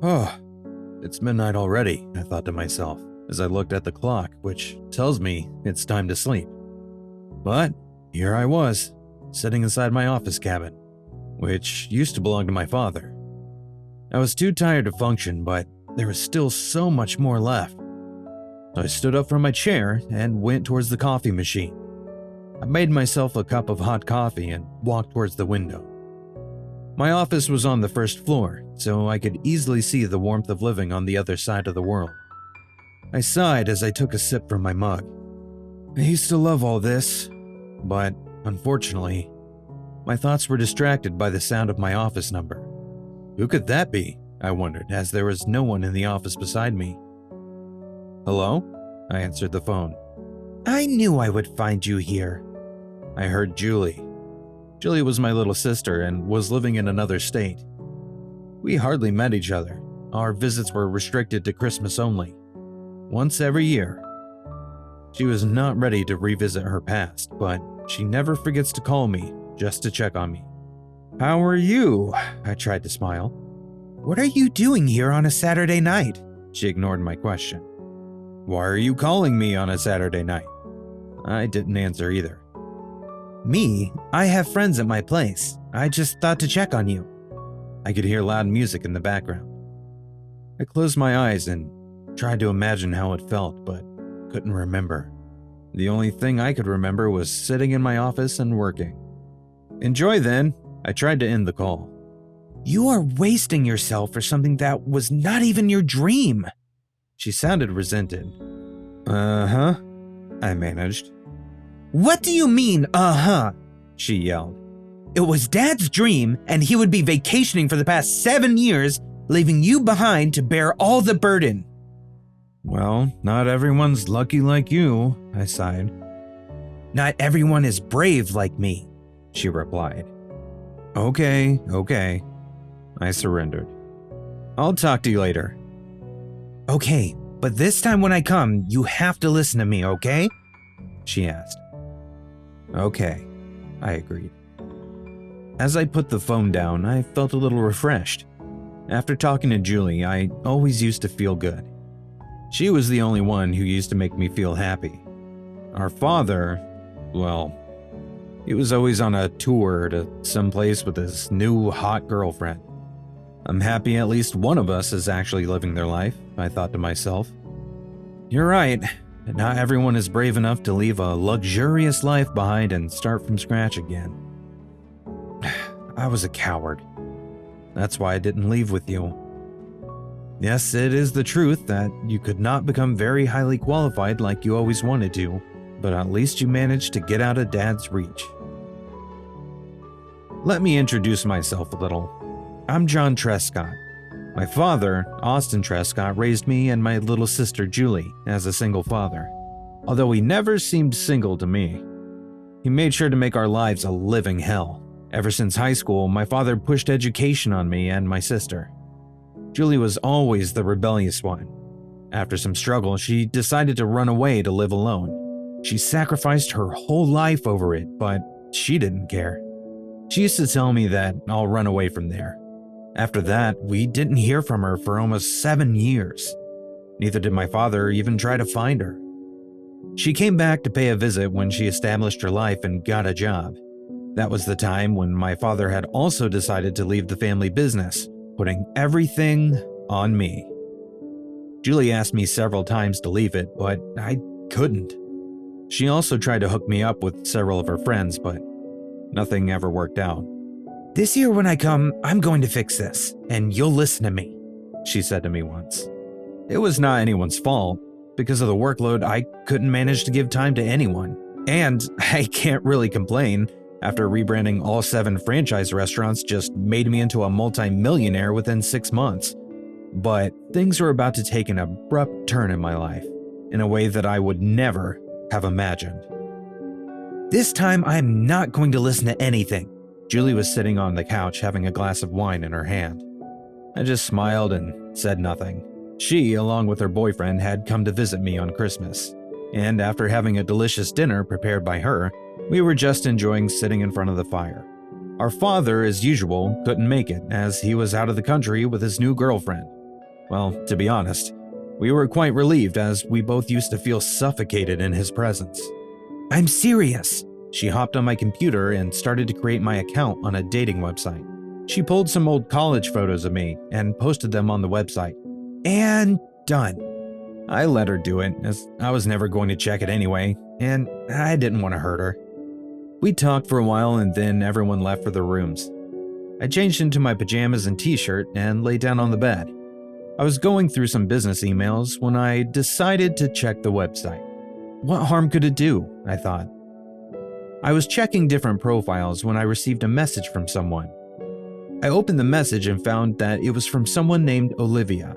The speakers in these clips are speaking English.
Oh, it's midnight already, I thought to myself as I looked at the clock, which tells me it's time to sleep. But here I was, sitting inside my office cabin, which used to belong to my father. I was too tired to function, but there was still so much more left. So I stood up from my chair and went towards the coffee machine. I made myself a cup of hot coffee and walked towards the window. My office was on the first floor, so I could easily see the warmth of living on the other side of the world. I sighed as I took a sip from my mug. I used to love all this, but unfortunately, my thoughts were distracted by the sound of my office number. Who could that be? I wondered, as there was no one in the office beside me. Hello? I answered the phone. I knew I would find you here. I heard Julie. Julie was my little sister and was living in another state. We hardly met each other. Our visits were restricted to Christmas only, once every year. She was not ready to revisit her past, but she never forgets to call me just to check on me. How are you? I tried to smile. What are you doing here on a Saturday night? She ignored my question. Why are you calling me on a Saturday night? I didn't answer either. Me? I have friends at my place. I just thought to check on you. I could hear loud music in the background. I closed my eyes and tried to imagine how it felt, but couldn't remember. The only thing I could remember was sitting in my office and working. Enjoy then. I tried to end the call. You are wasting yourself for something that was not even your dream. She sounded resented. Uh-huh, I managed. What do you mean, uh-huh? She yelled. It was Dad's dream, and he would be vacationing for the past 7 years, leaving you behind to bear all the burden. Well, not everyone's lucky like you, I sighed. Not everyone is brave like me, she replied. Okay, I surrendered. I'll talk to you later. Okay, but this time when I come, you have to listen to me, okay? She asked. Okay, I agreed. As I put the phone down, I felt a little refreshed. After talking to Julie, I always used to feel good. She was the only one who used to make me feel happy. Our father, well, he was always on a tour to some place with his new hot girlfriend. I'm happy at least one of us is actually living their life, I thought to myself. You're right, not everyone is brave enough to leave a luxurious life behind and start from scratch again. I was a coward. That's why I didn't leave with you. Yes, it is the truth that you could not become very highly qualified like you always wanted to, but at least you managed to get out of Dad's reach. Let me introduce myself a little. I'm John Trescott. My father, Austin Trescott, raised me and my little sister Julie as a single father, although he never seemed single to me. He made sure to make our lives a living hell. Ever since high school, my father pushed education on me and my sister. Julie was always the rebellious one. After some struggle, she decided to run away to live alone. She sacrificed her whole life over it, but she didn't care. She used to tell me that I'll run away from there. After that, we didn't hear from her for almost 7 years. Neither did my father even try to find her. She came back to pay a visit when she established her life and got a job. That was the time when my father had also decided to leave the family business, putting everything on me. Julie asked me several times to leave it, but I couldn't. She also tried to hook me up with several of her friends, but nothing ever worked out. This year when I come, I'm going to fix this, and you'll listen to me, she said to me once. It was not anyone's fault. Because of the workload, I couldn't manage to give time to anyone. And I can't really complain. After rebranding all 7 franchise restaurants just made me into a multi-millionaire within 6 months. But things were about to take an abrupt turn in my life, in a way that I would never have imagined. This time, I'm not going to listen to anything. Julie was sitting on the couch having a glass of wine in her hand. I just smiled and said nothing. She, along with her boyfriend, had come to visit me on Christmas. And after having a delicious dinner prepared by her, we were just enjoying sitting in front of the fire. Our father, as usual, couldn't make it as he was out of the country with his new girlfriend. Well, to be honest, we were quite relieved as we both used to feel suffocated in his presence. I'm serious. She hopped on my computer and started to create my account on a dating website. She pulled some old college photos of me and posted them on the website. And done. I let her do it, as I was never going to check it anyway, and I didn't want to hurt her. We talked for a while and then everyone left for their rooms. I changed into my pajamas and t-shirt and lay down on the bed. I was going through some business emails when I decided to check the website. What harm could it do? I thought. I was checking different profiles when I received a message from someone. I opened the message and found that it was from someone named Olivia.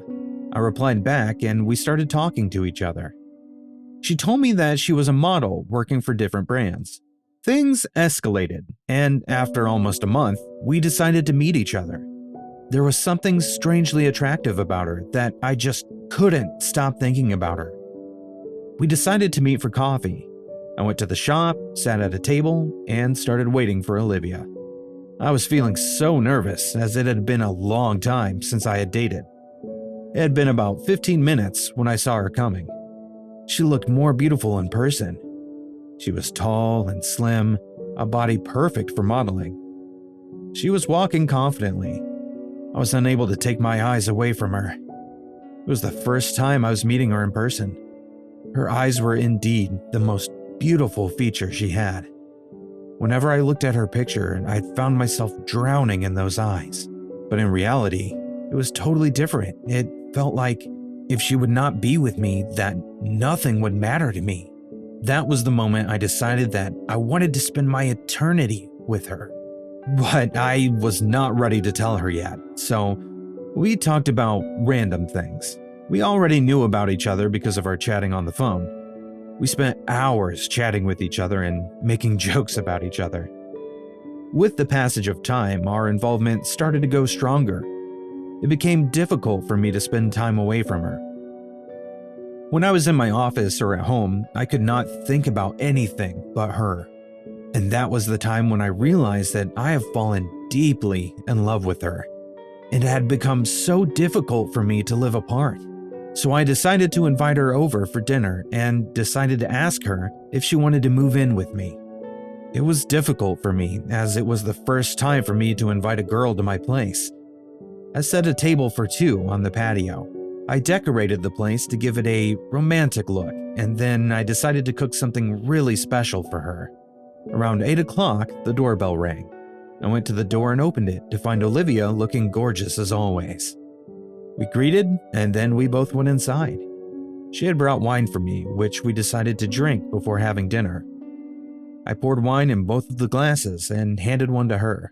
I replied back and we started talking to each other. She told me that she was a model working for different brands. Things escalated, and after almost a month, we decided to meet each other. There was something strangely attractive about her that I just couldn't stop thinking about her. We decided to meet for coffee. I went to the shop, sat at a table, and started waiting for Olivia. I was feeling so nervous as it had been a long time since I had dated. It had been about 15 minutes when I saw her coming. She looked more beautiful in person. She was tall and slim, a body perfect for modeling. She was walking confidently. I was unable to take my eyes away from her. It was the first time I was meeting her in person. Her eyes were indeed the most beautiful feature she had. Whenever I looked at her picture, I found myself drowning in those eyes. But in reality, it was totally different. It felt like if she would not be with me, that nothing would matter to me. That was the moment I decided that I wanted to spend my eternity with her. But I was not ready to tell her yet, so we talked about random things. We already knew about each other because of our chatting on the phone. We spent hours chatting with each other and making jokes about each other. With the passage of time, our involvement started to go stronger. It became difficult for me to spend time away from her. When I was in my office or at home, I could not think about anything but her. And that was the time when I realized that I have fallen deeply in love with her. It had become so difficult for me to live apart. So I decided to invite her over for dinner and decided to ask her if she wanted to move in with me. It was difficult for me as it was the first time for me to invite a girl to my place. I set a table for two on the patio. I decorated the place to give it a romantic look, and then I decided to cook something really special for her. Around 8 o'clock, the doorbell rang. I went to the door and opened it to find Olivia looking gorgeous as always. We greeted, and then we both went inside. She had brought wine for me, which we decided to drink before having dinner. I poured wine in both of the glasses and handed one to her.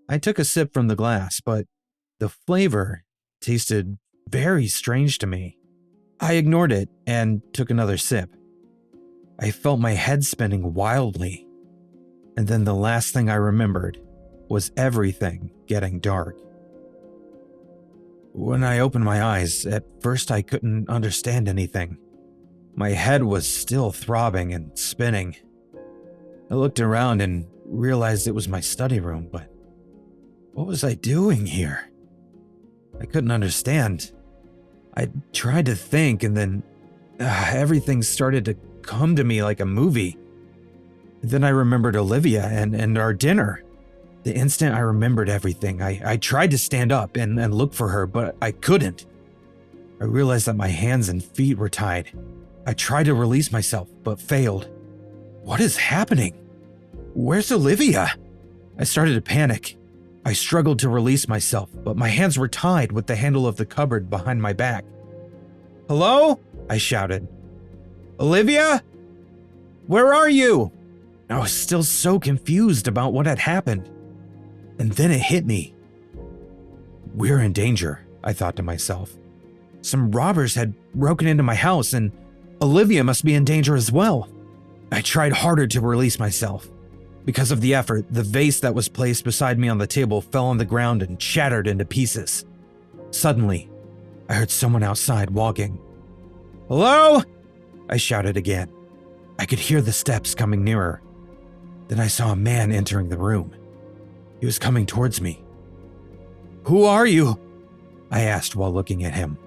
I took a sip from the glass, but the flavor tasted very strange to me. I ignored it and took another sip. I felt my head spinning wildly, and then the last thing I remembered was everything getting dark. When I opened my eyes, at first I couldn't understand anything. My head was still throbbing and spinning. I looked around and realized it was my study room, but what was I doing here? I couldn't understand. I tried to think, and then everything started to come to me like a movie. Then I remembered Olivia and our dinner. The instant I remembered everything, I tried to stand up and look for her, but I couldn't. I realized that my hands and feet were tied. I tried to release myself, but failed. What is happening? Where's Olivia? I started to panic. I struggled to release myself, but my hands were tied with the handle of the cupboard behind my back. "Hello?" I shouted. "Olivia? Where are you?" I was still so confused about what had happened. And then it hit me. We're in danger, I thought to myself. Some robbers had broken into my house, and Olivia must be in danger as well. I tried harder to release myself. Because of the effort, the vase that was placed beside me on the table fell on the ground and shattered into pieces. Suddenly, I heard someone outside walking. "Hello?" I shouted again. I could hear the steps coming nearer. Then I saw a man entering the room. He was coming towards me. "Who are you?" I asked while looking at him.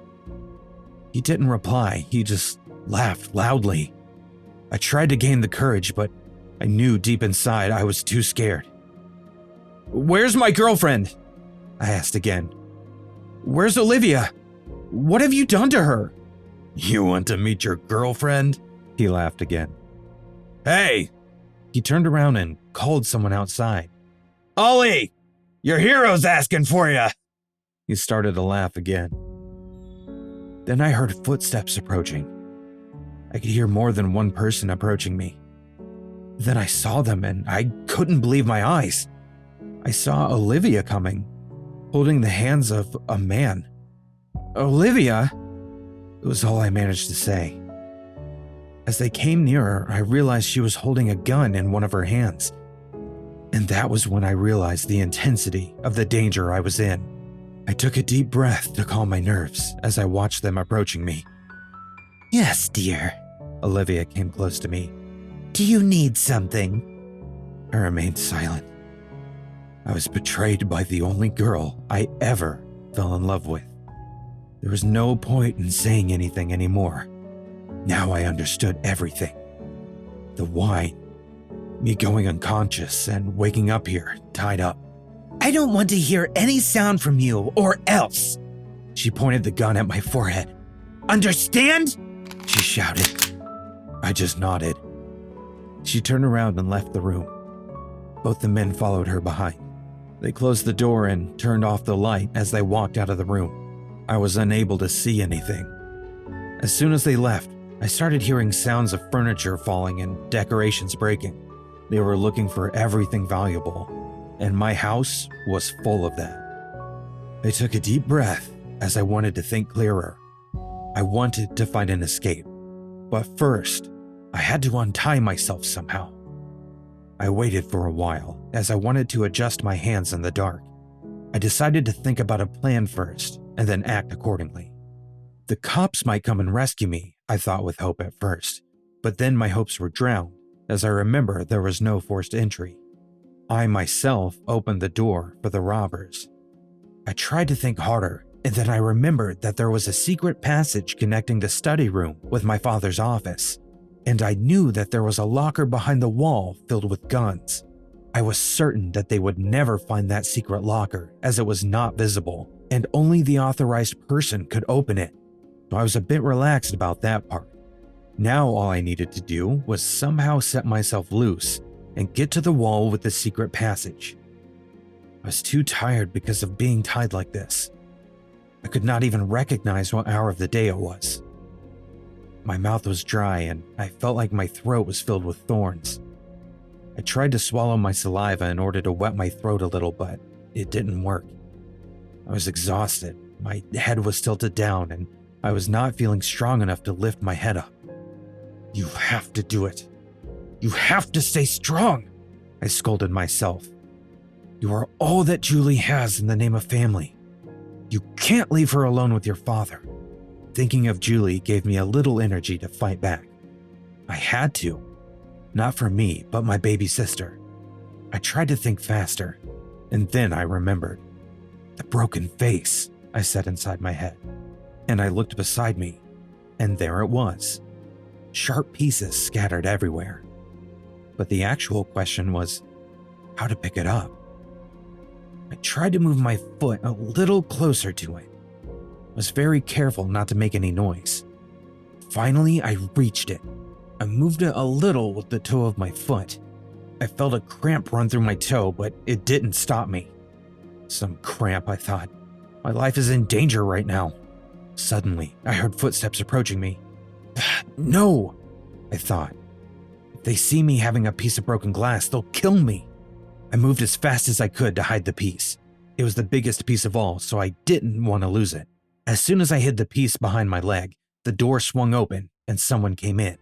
He didn't reply, he just laughed loudly. I tried to gain the courage, but I knew deep inside I was too scared. "Where's my girlfriend?" I asked again. "Where's Olivia? What have you done to her?" "You want to meet your girlfriend?" He laughed again. "Hey!" He turned around and called someone outside. "Ollie! Your hero's asking for you!" He started to laugh again. Then I heard footsteps approaching. I could hear more than one person approaching me. Then I saw them and I couldn't believe my eyes. I saw Olivia coming, holding the hands of a man. "Olivia?" It was all I managed to say. As they came nearer, I realized she was holding a gun in one of her hands. And that was when I realized the intensity of the danger I was in. I took a deep breath to calm my nerves as I watched them approaching me. Yes, dear. Olivia came close to me. Do you need something? I remained silent. I was betrayed by the only girl I ever fell in love with. There was no point in saying anything anymore. Now I understood everything. The wine, me going unconscious and waking up here, tied up. I don't want to hear any sound from you or else. She pointed the gun at my forehead. Understand? She shouted. I just nodded. She turned around and left the room. Both the men followed her behind. They closed the door and turned off the light as they walked out of the room. I was unable to see anything. As soon as they left, I started hearing sounds of furniture falling and decorations breaking. They were looking for everything valuable, and my house was full of that. I took a deep breath as I wanted to think clearer. I wanted to find an escape, but first, I had to untie myself somehow. I waited for a while as I wanted to adjust my hands in the dark. I decided to think about a plan first and then act accordingly. The cops might come and rescue me, I thought with hope at first, but then my hopes were drowned as I remember there was no forced entry. I myself opened the door for the robbers. I tried to think harder, and then I remembered that there was a secret passage connecting the study room with my father's office, and I knew that there was a locker behind the wall filled with guns. I was certain that they would never find that secret locker as it was not visible, and only the authorized person could open it. So I was a bit relaxed about that part. Now all I needed to do was somehow set myself loose and get to the wall with the secret passage. I was too tired because of being tied like this. I could not even recognize what hour of the day it was. My mouth was dry and I felt like my throat was filled with thorns. I tried to swallow my saliva in order to wet my throat a little, but it didn't work. I was exhausted, my head was tilted down, and I was not feeling strong enough to lift my head up. You have to do it. You have to stay strong, I scolded myself. You are all that Julie has in the name of family. You can't leave her alone with your father. Thinking of Julie gave me a little energy to fight back. I had to. Not for me, but my baby sister. I tried to think faster, and then I remembered. The broken vase, I said inside my head. And I looked beside me, and there it was. Sharp pieces scattered everywhere. But the actual question was how to pick it up. I tried to move my foot a little closer to it. I was very careful not to make any noise. Finally, I reached it. I moved it a little with the toe of my foot. I felt a cramp run through my toe, but it didn't stop me. Some cramp, I thought. My life is in danger right now. Suddenly, I heard footsteps approaching me. No, I thought. If they see me having a piece of broken glass, they'll kill me. I moved as fast as I could to hide the piece. It was the biggest piece of all, so I didn't want to lose it. As soon as I hid the piece behind my leg, the door swung open and someone came in.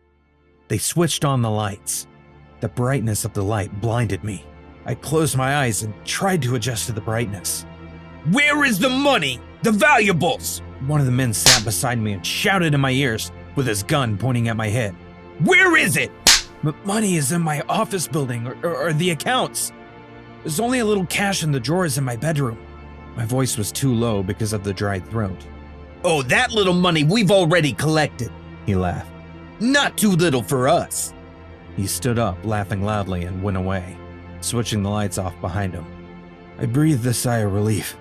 They switched on the lights. The brightness of the light blinded me. I closed my eyes and tried to adjust to the brightness. Where is the money? The valuables? One of the men sat beside me and shouted in my ears with his gun pointing at my head. Where is it? Money is in my office building or the accounts. There's only a little cash in the drawers in my bedroom. My voice was too low because of the dried throat. "Oh, that little money we've already collected," he laughed. "Not too little for us." He stood up, laughing loudly, and went away, switching the lights off behind him. I breathed a sigh of relief.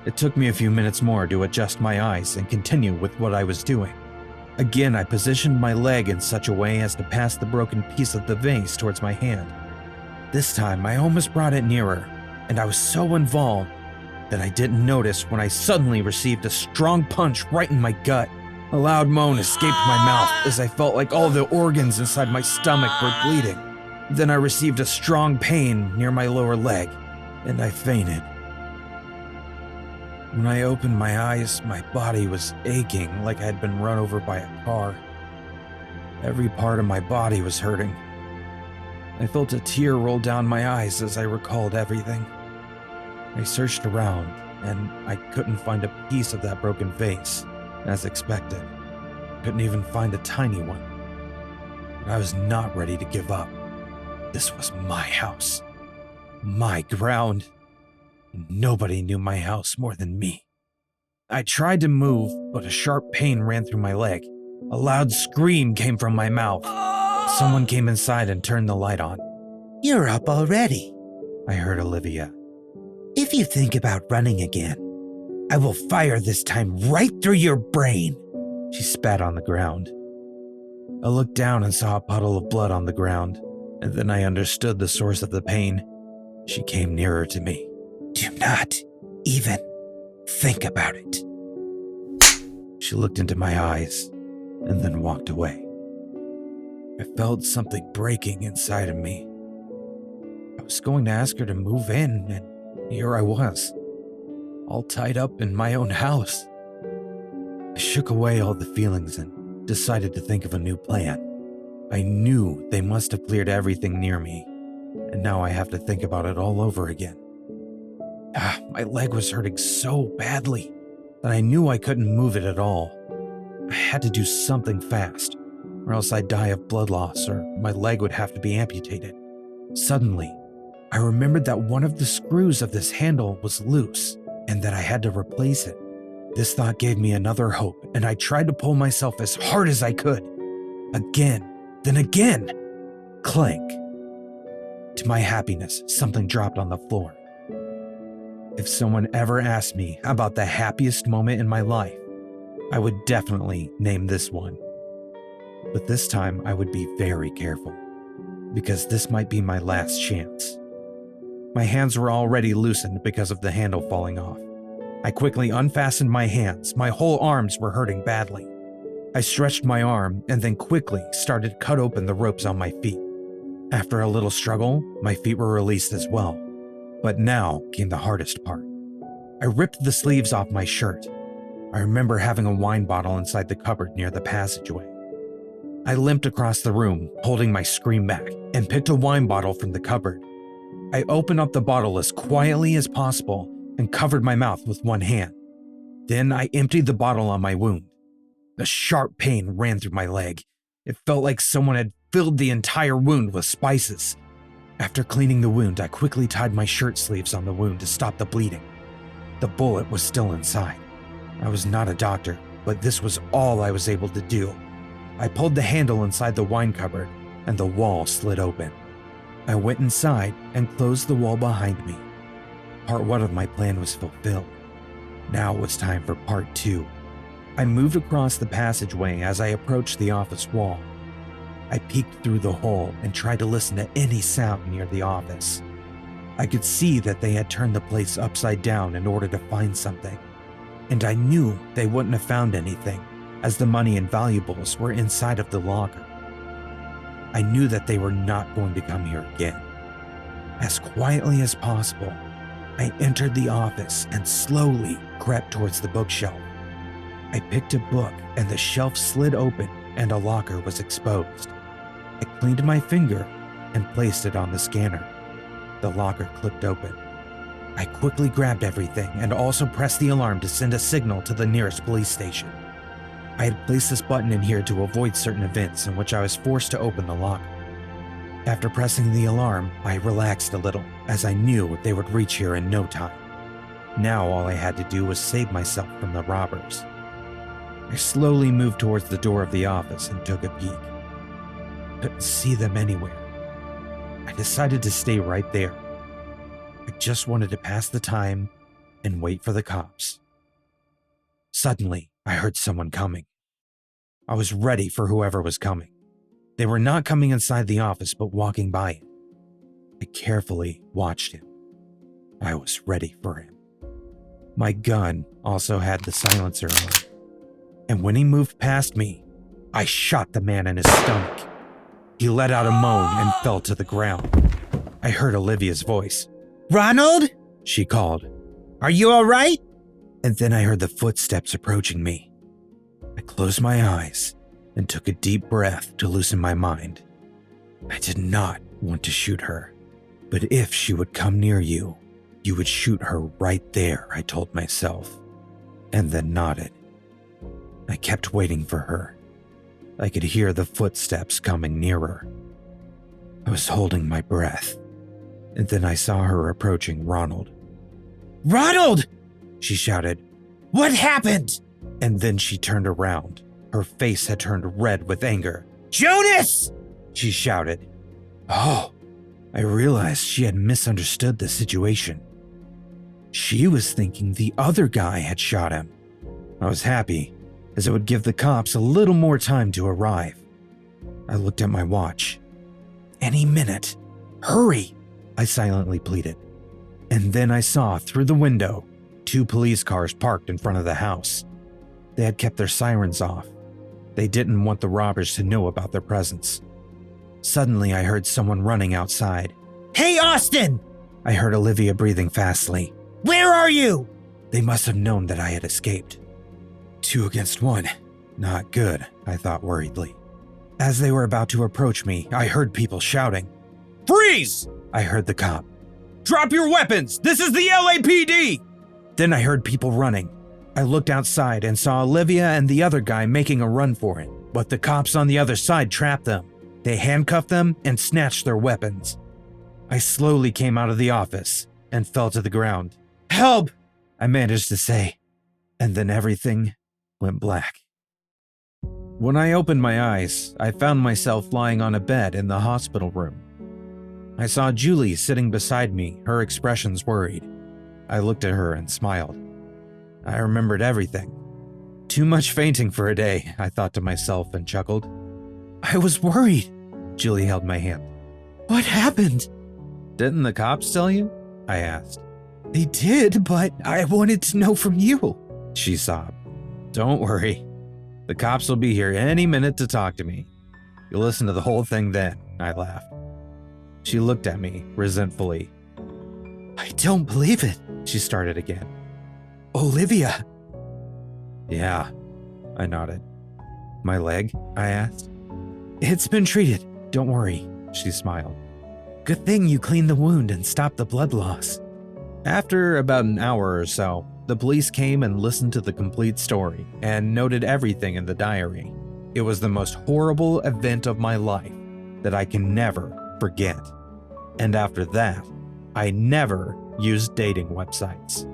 It took me a few minutes more to adjust my eyes and continue with what I was doing. Again, I positioned my leg in such a way as to pass the broken piece of the vase towards my hand. This time, I almost brought it nearer, and I was so involved that I didn't notice when I suddenly received a strong punch right in my gut. A loud moan escaped my mouth as I felt like all the organs inside my stomach were bleeding. Then I received a strong pain near my lower leg, and I fainted. When I opened my eyes, my body was aching like I had been run over by a car. Every part of my body was hurting. I felt a tear roll down my eyes as I recalled everything. I searched around, and I couldn't find a piece of that broken vase, as expected. Couldn't even find a tiny one. But I was not ready to give up. This was my house, my ground. Nobody knew my house more than me. I tried to move, but a sharp pain ran through my leg. A loud scream came from my mouth. Someone came inside and turned the light on. "You're up already. I heard Olivia. If you think about running again, I will fire this time right through your brain." She spat on the ground. I looked down and saw a puddle of blood on the ground, and then I understood the source of the pain. She came nearer to me. "Do not even think about it." She looked into my eyes and then walked away. I felt something breaking inside of me. I was going to ask her to move in, and here I was, all tied up in my own house. I shook away all the feelings and decided to think of a new plan. I knew they must have cleared everything near me, and now I have to think about it all over again. My leg was hurting so badly that I knew I couldn't move it at all. I had to do something fast, or else I'd die of blood loss, or my leg would have to be amputated. Suddenly, I remembered that one of the screws of this handle was loose, and that I had to replace it. This thought gave me another hope, and I tried to pull myself as hard as I could. Again, then again. Clank. To my happiness, something dropped on the floor. If someone ever asked me about the happiest moment in my life, I would definitely name this one. But this time I would be very careful, because this might be my last chance. My hands were already loosened because of the handle falling off. I quickly unfastened my hands. My whole arms were hurting badly. I stretched my arm and then quickly started to cut open the ropes on my feet. After a little struggle, my feet were released as well. But now came the hardest part. I ripped the sleeves off my shirt. I remember having a wine bottle inside the cupboard near the passageway. I limped across the room, holding my scream back, and picked a wine bottle from the cupboard. I opened up the bottle as quietly as possible and covered my mouth with one hand. Then I emptied the bottle on my wound. A sharp pain ran through my leg. It felt like someone had filled the entire wound with spices. After cleaning the wound, I quickly tied my shirt sleeves on the wound to stop the bleeding. The bullet was still inside. I was not a doctor, but this was all I was able to do. I pulled the handle inside the wine cupboard, and the wall slid open. I went inside and closed the wall behind me. Part 1 of my plan was fulfilled. Now it was time for part 2. I moved across the passageway as I approached the office wall. I peeked through the hole and tried to listen to any sound near the office. I could see that they had turned the place upside down in order to find something, and I knew they wouldn't have found anything, as the money and valuables were inside of the locker. I knew that they were not going to come here again. As quietly as possible, I entered the office and slowly crept towards the bookshelf. I picked a book and the shelf slid open and a locker was exposed. I cleaned my finger and placed it on the scanner. The locker clicked open. I quickly grabbed everything and also pressed the alarm to send a signal to the nearest police station. I had placed this button in here to avoid certain events in which I was forced to open the locker. After pressing the alarm, I relaxed a little, as I knew they would reach here in no time. Now all I had to do was save myself from the robbers. I slowly moved towards the door of the office and took a peek. Couldn't see them anywhere. I decided to stay right there. I just wanted to pass the time and wait for the cops. Suddenly, I heard someone coming. I was ready for whoever was coming. They were not coming inside the office, but walking by it. I carefully watched him. I was ready for him. My gun also had the silencer on, and when he moved past me, I shot the man in his stomach. He let out a moan and fell to the ground. I heard Olivia's voice. Ronald? She called. Are you all right? And then I heard the footsteps approaching me. I closed my eyes and took a deep breath to loosen my mind. I did not want to shoot her, but if she would come near you, you would shoot her right there, I told myself, and then nodded. I kept waiting for her. I could hear the footsteps coming nearer. I was holding my breath, and then I saw her approaching Ronald. Ronald! She shouted, What happened? and then she turned around. Her face had turned red with anger. Jonas! She shouted. Oh, I realized she had misunderstood the situation. She was thinking the other guy had shot him. I was happy, as it would give the cops a little more time to arrive. I looked at my watch. Any minute. Hurry, I silently pleaded. And then I saw through the window 2 police cars parked in front of the house. They had kept their sirens off. They didn't want the robbers to know about their presence. Suddenly, I heard someone running outside. Hey, Austin! I heard Olivia breathing fastly. Where are you? They must have known that I had escaped. 2 against 1. Not good, I thought worriedly. As they were about to approach me, I heard people shouting. Freeze! I heard the cop. Drop your weapons! This is the LAPD! Then I heard people running. I looked outside and saw Olivia and the other guy making a run for it, but the cops on the other side trapped them. They handcuffed them and snatched their weapons. I slowly came out of the office and fell to the ground. Help! I managed to say, and then everything went black. When I opened my eyes, I found myself lying on a bed in the hospital room. I saw Julie sitting beside me, her expressions worried. I looked at her and smiled. I remembered everything. Too much fainting for a day, I thought to myself and chuckled. I was worried. Julie held my hand. What happened? Didn't the cops tell you? I asked. They did, but I wanted to know from you, she sobbed. Don't worry. The cops will be here any minute to talk to me. You'll listen to the whole thing then, I laughed. She looked at me resentfully. I don't believe it, she started again. Olivia. Yeah, I nodded. My leg? I asked. It's been treated, don't worry, she smiled. Good thing you cleaned the wound and stopped the blood loss. After about an hour or so, the police came and listened to the complete story and noted everything in the diary. It was the most horrible event of my life that I can never forget. And after that, I never used dating websites.